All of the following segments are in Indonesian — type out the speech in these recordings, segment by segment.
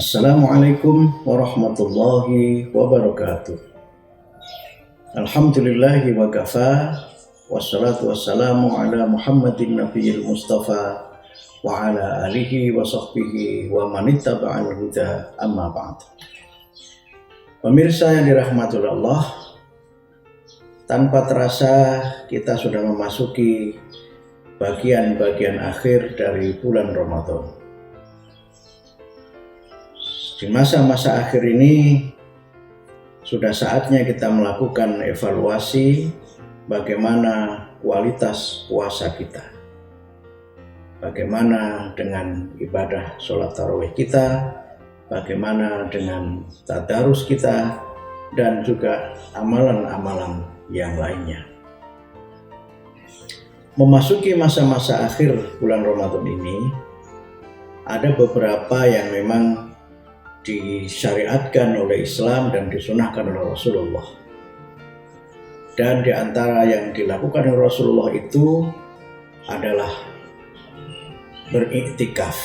Assalamualaikum warahmatullahi wabarakatuh. Alhamdulillahi wa kafa, wassalatu wassalamu ala Muhammadin nabiyil mustafa wa ala alihi wa sahbihi wa manittaba'al huda, amma ba'd. Pemirsa yang dirahmati Allah, tanpa terasa kita sudah memasuki bagian-bagian akhir dari bulan Ramadan. Di masa-masa akhir ini sudah saatnya kita melakukan evaluasi bagaimana kualitas puasa kita, bagaimana dengan ibadah sholat tarawih kita, bagaimana dengan tadarus kita, dan juga amalan-amalan yang lainnya. Memasuki masa-masa akhir bulan Ramadan ini, ada beberapa yang memang disyariatkan oleh Islam dan disunahkan oleh Rasulullah. Dan di antara yang dilakukan oleh Rasulullah itu adalah beriktikaf.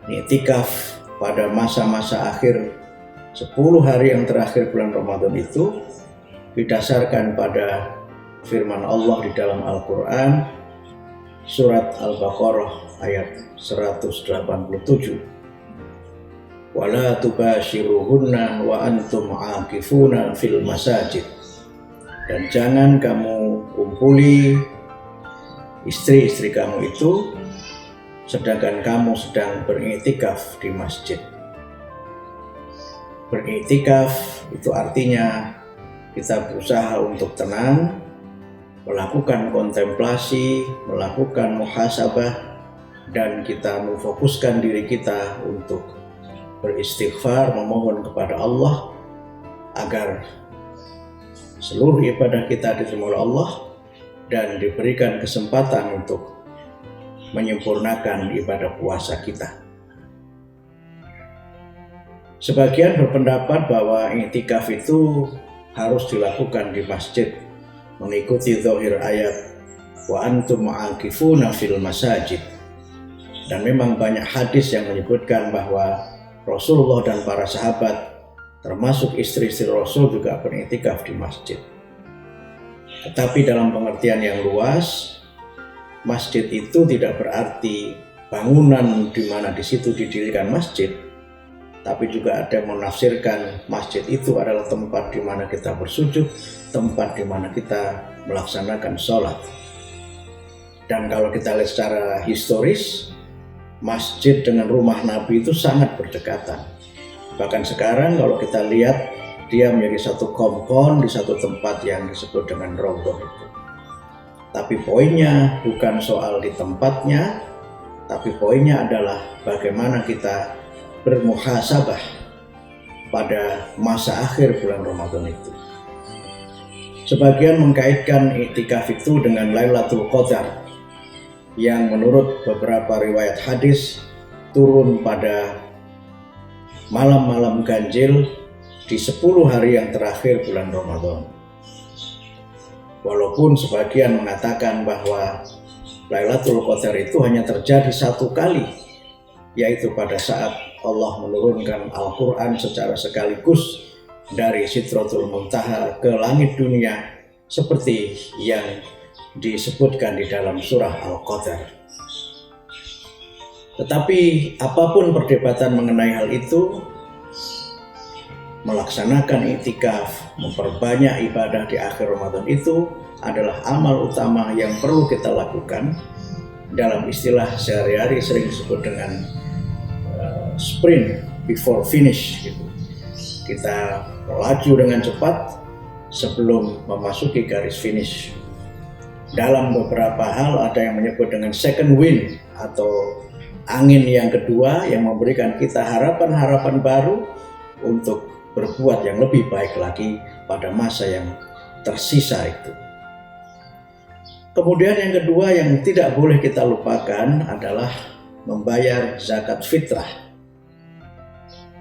Iktikaf pada masa-masa akhir 10 hari yang terakhir bulan Ramadan itu didasarkan pada firman Allah di dalam Al-Quran, surat Al-Baqarah ayat 187. Wala tubashiruhunna wa antum aakifuna fil masajid. Dan jangan kamu kumpuli istri-istri kamu itu sedangkan kamu sedang beriktikaf di masjid. Beriktikaf itu artinya kita berusaha untuk tenang, melakukan kontemplasi, melakukan muhasabah, dan kita memfokuskan diri kita untuk beristighfar, memohon kepada Allah agar seluruh ibadah kita diterima oleh Allah dan diberikan kesempatan untuk menyempurnakan ibadah puasa kita. Sebagian berpendapat bahwa i'tikaf itu harus dilakukan di masjid, mengikuti zahir ayat wa antum aakifuna fil masajid. Dan memang banyak hadis yang menyebutkan bahwa Rasulullah dan para sahabat, termasuk istri-istri Rasul, juga beriktikaf di masjid. Tetapi dalam pengertian yang luas, masjid itu tidak berarti bangunan di mana di situ didirikan masjid, tapi juga ada yang menafsirkan masjid itu adalah tempat di mana kita bersujud, tempat di mana kita melaksanakan sholat. Dan kalau kita lihat secara historis, masjid dengan rumah Nabi itu sangat berdekatan. Bahkan sekarang kalau kita lihat, dia menjadi satu kompon di satu tempat yang disebut dengan Raudhah itu. Tapi poinnya bukan soal di tempatnya, tapi poinnya adalah bagaimana kita bermuhasabah pada masa akhir bulan Ramadan itu. Sebagian mengkaitkan i'tikaf itu dengan Lailatul Qadar, yang menurut beberapa riwayat hadis turun pada malam-malam ganjil di 10 hari yang terakhir bulan Ramadan. Walaupun sebagian mengatakan bahwa Lailatul Qadar itu hanya terjadi satu kali, yaitu pada saat Allah menurunkan Al-Quran secara sekaligus dari Sidratul Muntaha ke langit dunia, seperti yang disebutkan di dalam surah Al-Qadar. Tetapi apapun perdebatan mengenai hal itu, melaksanakan i'tikaf, memperbanyak ibadah di akhir Ramadan itu adalah amal utama yang perlu kita lakukan. Dalam istilah sehari-hari sering disebut dengan sprint before finish gitu. Kita melaju dengan cepat sebelum memasuki garis finish. Dalam beberapa hal ada yang menyebut dengan second wind atau angin yang kedua yang memberikan kita harapan-harapan baru untuk berbuat yang lebih baik lagi pada masa yang tersisa itu. Kemudian yang kedua yang tidak boleh kita lupakan adalah membayar zakat fitrah.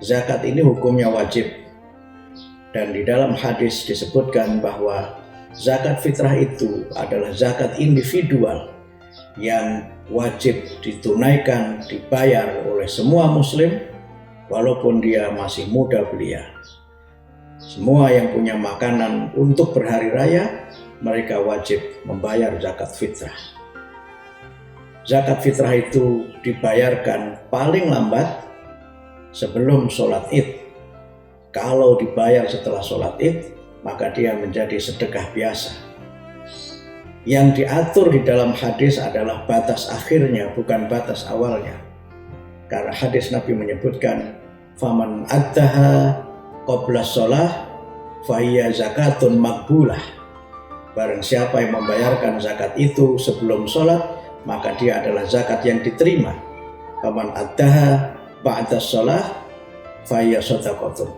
Zakat ini hukumnya wajib, dan di dalam hadis disebutkan bahwa zakat fitrah itu adalah zakat individual yang wajib ditunaikan, dibayar oleh semua muslim walaupun dia masih muda belia. Semua yang punya makanan untuk berhari raya, mereka wajib membayar zakat fitrah. Zakat fitrah itu dibayarkan paling lambat sebelum sholat Id. Kalau dibayar setelah sholat Id, maka dia menjadi sedekah biasa. Yang diatur di dalam hadis adalah batas akhirnya, bukan batas awalnya. Karena hadis Nabi menyebutkan, faman addaha qabla sholah fahiya zakatun makbulah. Barang siapa yang membayarkan zakat itu sebelum sholat, maka dia adalah zakat yang diterima. Faman addaha ba'da sholah fahiya shadaqatun.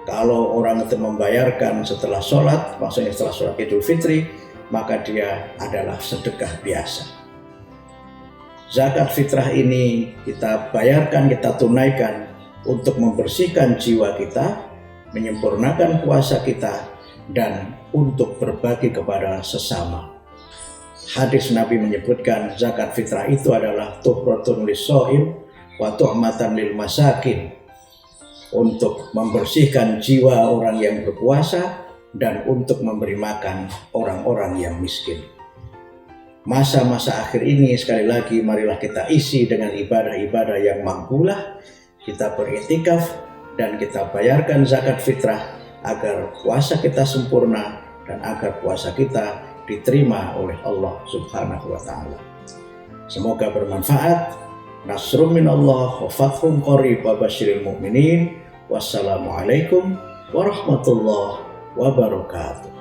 Kalau orang itu membayarkan setelah sholat, maksudnya setelah sholat Idul Fitri, maka dia adalah sedekah biasa. Zakat fitrah ini kita bayarkan, kita tunaikan untuk membersihkan jiwa kita, menyempurnakan puasa kita, dan untuk berbagi kepada sesama. Hadis Nabi menyebutkan zakat fitrah itu adalah tuhratun lis-shaim wa tu'matan lil masakin, untuk membersihkan jiwa orang yang berpuasa dan untuk memberi makan orang-orang yang miskin. Masa-masa akhir ini sekali lagi marilah kita isi dengan ibadah-ibadah yang makbulah. Kita beriktikaf dan kita bayarkan zakat fitrah agar puasa kita sempurna dan agar puasa kita diterima oleh Allah Subhanahu wa taala. Semoga bermanfaat. Nasrun minallah wa fathun qarib wa basyiril mu'minin. Wassalamualaikum warahmatullahi wabarakatuh.